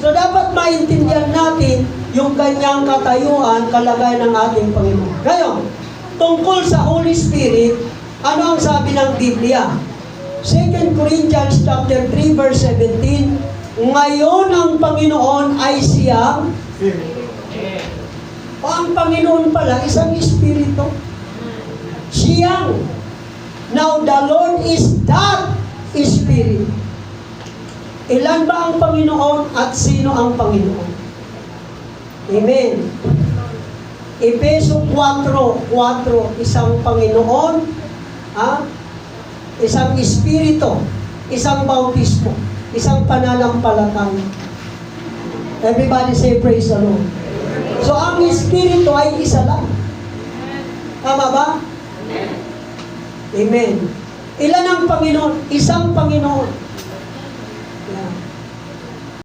So dapat maintindihan natin yung kanyang katayuan, kalagayan ng ating Panginoon. Ngayon, tungkol sa Holy Spirit, ano ang sabi ng Biblia? 2 Corinthians chapter 3 verse 17, ngayon ang Panginoon ay siyang o ang Panginoon pala, isang Espiritu. Siyang. Now, the Lord is that Spirit. Ilan ba ang Panginoon at sino ang Panginoon? Amen. Efeso 4:4, isang Panginoon, isang Espiritu, isang bautismo, isang pananampalataya. Everybody say praise the Lord. So, ang Espiritu ay isa lang. Tama ba? Amen. Ilan ang Panginoon? Isang Panginoon.